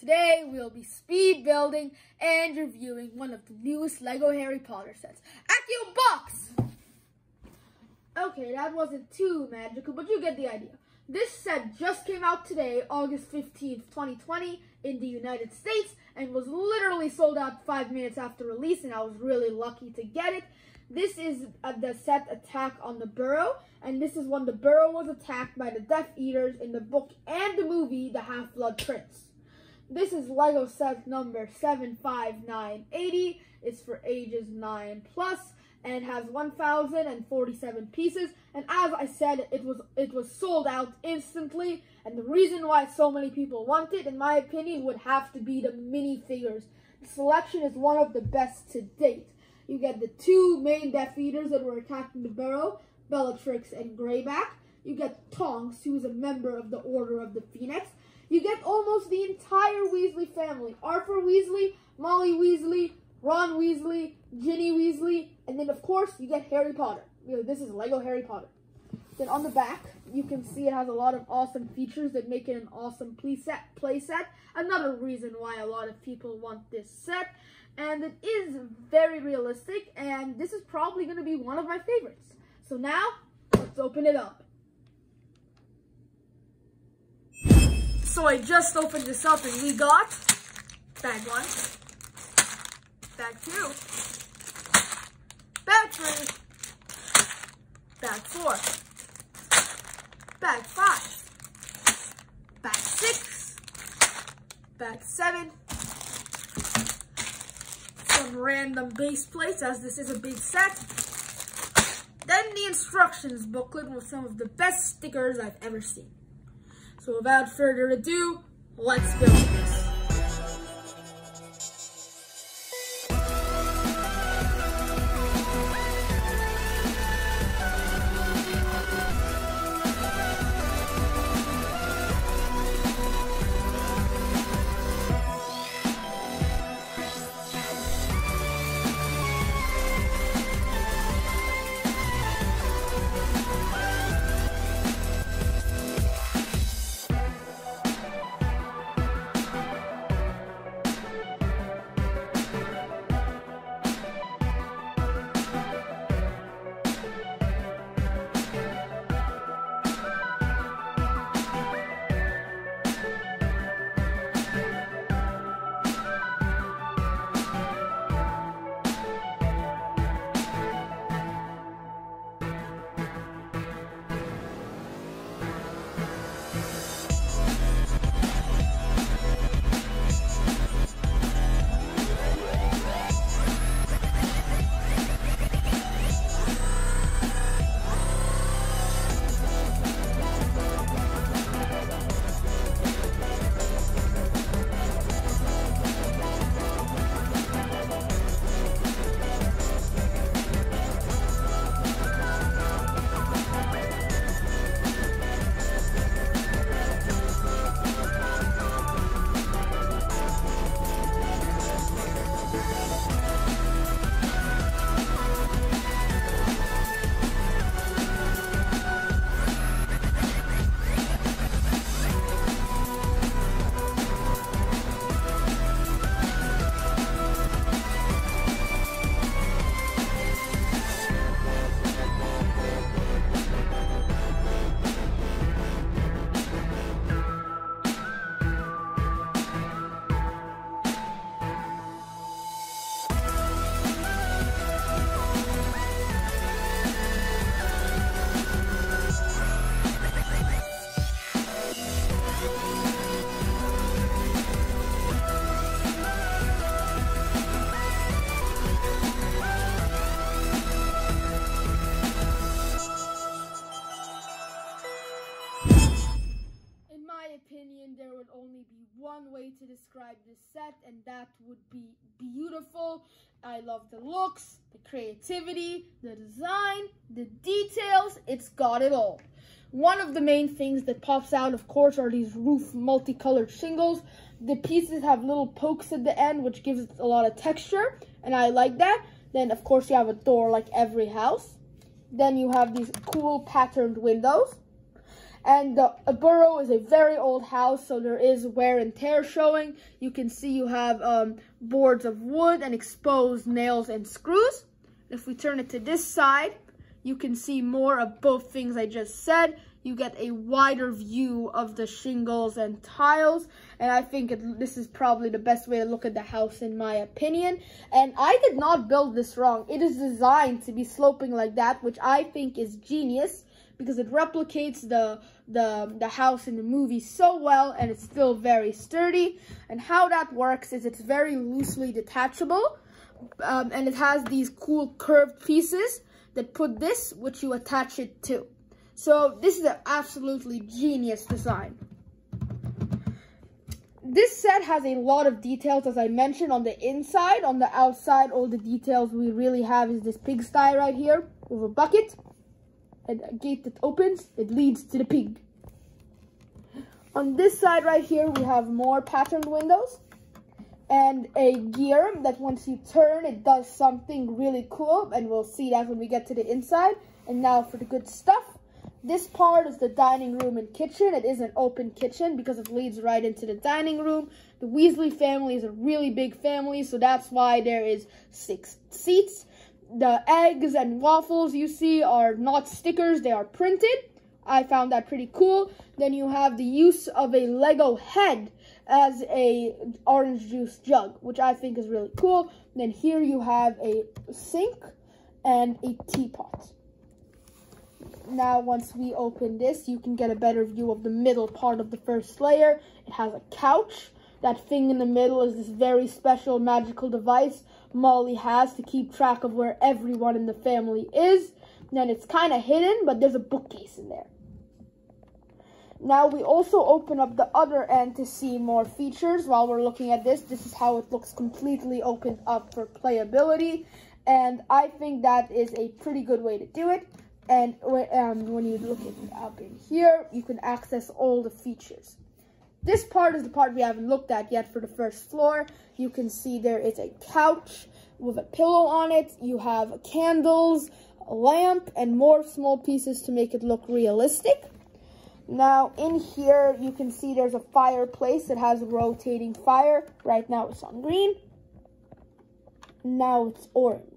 today we'll be speed building and reviewing one of the newest LEGO Harry Potter sets. Accio Box! Okay, that wasn't too magical, but you get the idea. This set just came out today, August 15th, 2020, in the United States, and was literally sold out 5 minutes after release, and I was really lucky to get it. This is the set Attack on the Burrow, and this is when the Burrow was attacked by the Death Eaters in the book and the movie, The Half-Blood Prince. This is LEGO set number 75980. It's for ages 9+, and has 1,047 pieces. And as I said, it was sold out instantly. And the reason why so many people want it, in my opinion, would have to be the minifigures. The selection is one of the best to date. You get the 2 main Death Eaters that were attacking the Burrow, Bellatrix and Greyback. You get Tonks, who is a member of the Order of the Phoenix. You get almost the entire Weasley family. Arthur Weasley, Molly Weasley, Ron Weasley, Ginny Weasley, and then of course you get Harry Potter. You know, this is LEGO Harry Potter. Then on the back, you can see it has a lot of awesome features that make it an awesome play set. Another reason why a lot of people want this set. And it is very realistic, and this is probably going to be one of my favorites. So now, let's open it up. So I just opened this up, and we got bag 1, bag 2, bag 3, bag 4, bag 5, bag 6, bag 7, some random base plates, as this is a big set. Then the instructions booklet with some of the best stickers I've ever seen. So without further ado, let's build this. There would only be one way to describe this set, and that would be beautiful. I love the looks, the creativity, the design, the details. It's got it all. One of the main things that pops out, of course, are these roof multicolored shingles. The pieces have little pokes at the end, which gives it a lot of texture, and I like that. Then, of course, you have a door like every house. Then you have these cool patterned windows. And the Burrow is a very old house, so there is wear and tear showing. You can see you have boards of wood and exposed nails and screws. If we turn it to this side, you can see more of both things I just said. You get a wider view of the shingles and tiles, and I think this is probably the best way to look at the house in my opinion. And I did not build this wrong. It is designed to be sloping like that, which I think is genius because it replicates the house in the movie so well, and it's still very sturdy. And how that works is it's very loosely detachable, and it has these cool curved pieces that put this, which you attach it to. So this is an absolutely genius design. This set has a lot of details, as I mentioned, on the inside. On the outside, all the details we really have is this pigsty right here with a bucket and a gate that opens. It leads to the pig. On this side right here, we have more patterned windows and a gear that once you turn, it does something really cool, and we'll see that when we get to the inside. And now for the good stuff. This part is the dining room and kitchen. It is an open kitchen because it leads right into the dining room. The Weasley family is a really big family, so that's why there is 6 seats. The eggs and waffles you see are not stickers, they are printed. I found that pretty cool. Then you have the use of a Lego head as a orange juice jug, which I think is really cool. Then here you have a sink and a teapot. Now, once we open this, you can get a better view of the middle part of the first layer. It has a couch. That thing in the middle is this very special magical device Molly has to keep track of where everyone in the family is. Then it's kind of hidden, but there's a bookcase in there. Now, we also open up the other end to see more features while we're looking at this. This is how it looks completely opened up for playability, and I think that is a pretty good way to do it. And when you look it up in here, you can access all the features. This part is the part we haven't looked at yet for the first floor. You can see there is a couch with a pillow on it. You have candles, a lamp, and more small pieces to make it look realistic. Now, in here, you can see there's a fireplace that has a rotating fire. Right now, it's on green. Now it's orange.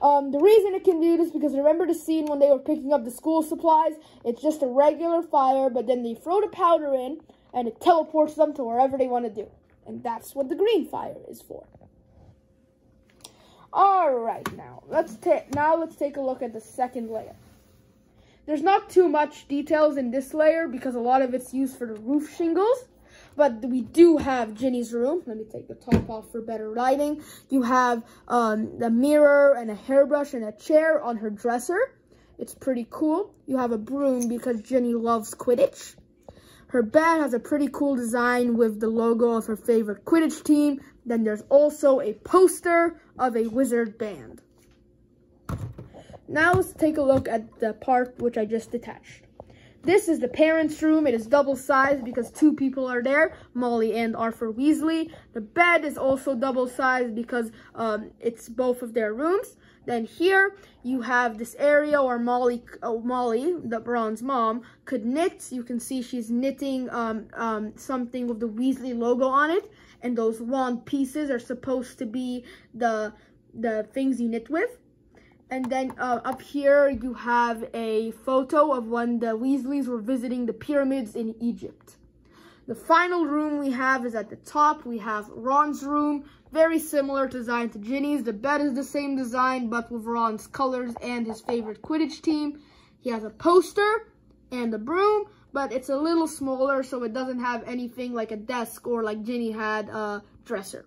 The reason it can do this because remember the scene when they were picking up the school supplies? It's just a regular fire, but then they throw the powder in and it teleports them to wherever they want to do. And that's what the green fire is for. Alright, now let's take a look at the second layer. There's not too much details in this layer because a lot of it's used for the roof shingles. But we do have Ginny's room. Let me take the top off for better lighting. You have the mirror and a hairbrush and a chair on her dresser. It's pretty cool. You have a broom because Ginny loves Quidditch. Her bed has a pretty cool design with the logo of her favorite Quidditch team. Then there's also a poster of a wizard band. Now let's take a look at the part which I just detached. This is the parents' room. It is double-sized because 2 people are there, Molly and Arthur Weasley. The bed is also double-sized because it's both of their rooms. Then here, you have this area where Molly, the Ron's mom, could knit. You can see she's knitting something with the Weasley logo on it. And those wand pieces are supposed to be the things you knit with. And then up here, you have a photo of when the Weasleys were visiting the pyramids in Egypt. The final room we have is at the top. We have Ron's room, very similar design to Ginny's. The bed is the same design, but with Ron's colors and his favorite Quidditch team. He has a poster and a broom, but it's a little smaller, so it doesn't have anything like a desk or like Ginny had a dresser.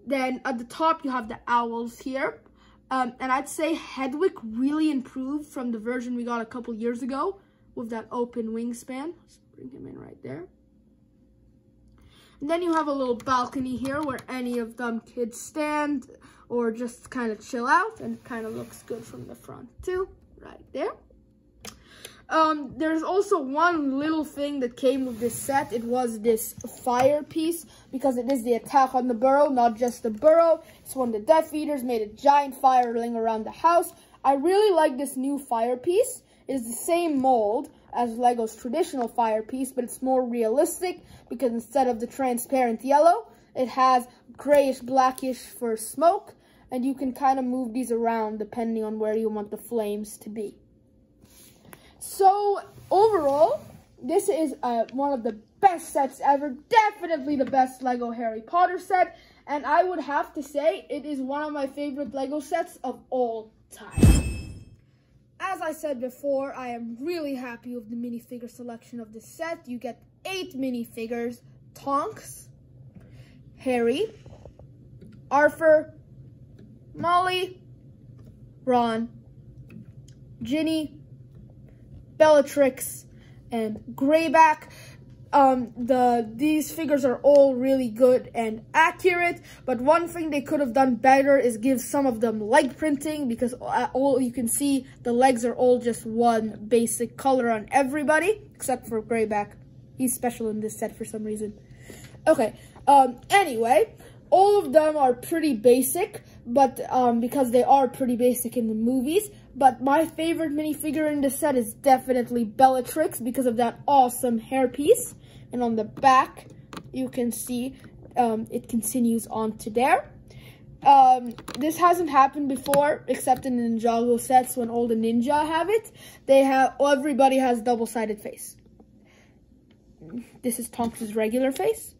Then at the top, you have the owls here. And I'd say Hedwig really improved from the version we got a couple years ago with that open wingspan. Let's bring him in right there. And then you have a little balcony here where any of them could stand or just kind of chill out, and it kind of looks good from the front too, right there. There's also one little thing that came with this set. It was this fire piece because it is the attack on the Burrow, not just the Burrow. It's when the Death Eaters made a giant fire ring around the house. I really like this new fire piece. It is the same mold as Lego's traditional fire piece, but it's more realistic because instead of the transparent yellow, it has grayish blackish for smoke, and you can kind of move these around depending on where you want the flames to be. So overall, this is one of the best sets ever, definitely the best Lego Harry Potter set, and I would have to say it is one of my favorite Lego sets of all time. As I said before, I am really happy with the minifigure selection of this set. You get 8 minifigures: Tonks, Harry, Arthur, Molly, Ron, Ginny, Bellatrix, and Greyback. These figures are all really good and accurate, but one thing they could have done better is give some of them leg printing, because all you can see, the legs are all just one basic color on everybody, except for Greyback. He's special in this set for some reason. Okay, anyway, all of them are pretty basic, but because they are pretty basic in the movies. But my favorite minifigure in the set is definitely Bellatrix because of that awesome hairpiece. And on the back, you can see it continues on to there. This hasn't happened before, except in the Ninjago sets when all the ninja have it. Everybody has double-sided face. This is Tonks' regular face.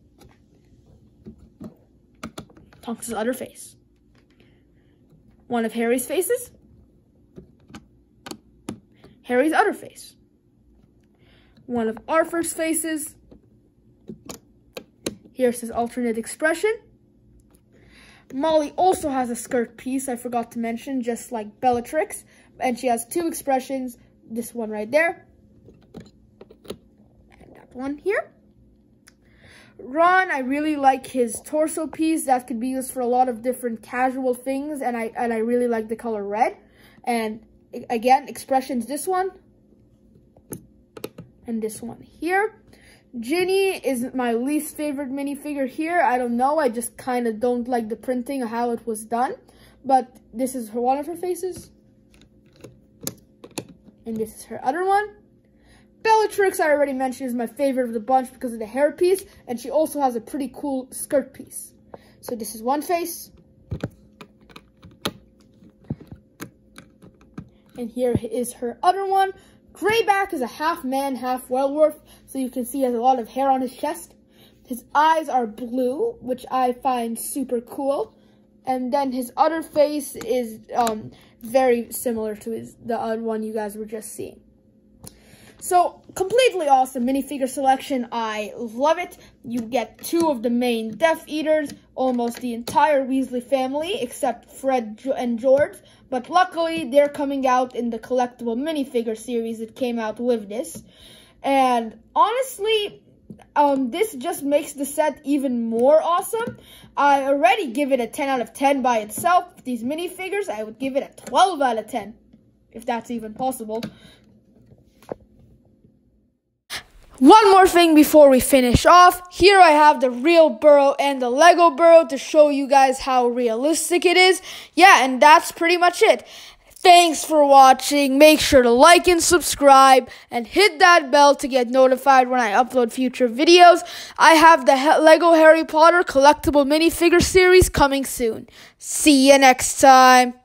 Tonks' other face. One of Harry's faces. Harry's other face. One of Arthur's faces. Here's his alternate expression. Molly also has a skirt piece, I forgot to mention, just like Bellatrix. And she has 2 expressions. This one right there. And that one here. Ron, I really like his torso piece. That could be used for a lot of different casual things. And I really like the color red. And again, expressions, this one and this one here. Ginny is my least favorite minifigure here. I don't know, I just kind of don't like the printing of how it was done. But this is one of her faces. And this is her other one. Bellatrix, I already mentioned, is my favorite of the bunch because of the hairpiece. And she also has a pretty cool skirt piece. So this is one face. And here is her other one. Greyback is a half man, half werewolf, so you can see he has a lot of hair on his chest. His eyes are blue, which I find super cool. And then his other face is very similar to the other one you guys were just seeing. So, completely awesome minifigure selection. I love it. You get 2 of the main Death Eaters, almost the entire Weasley family, except Fred and George. But luckily, they're coming out in the collectible minifigure series that came out with this. And honestly, this just makes the set even more awesome. I already give it a 10 out of 10 by itself. These minifigures, I would give it a 12 out of 10, if that's even possible. One more thing before we finish off. Here I have the real Burrow and the Lego Burrow to show you guys how realistic it is. Yeah, and that's pretty much it. Thanks for watching. Make sure to like and subscribe and hit that bell to get notified when I upload future videos. I have the Lego Harry Potter collectible minifigure series coming soon. See you next time.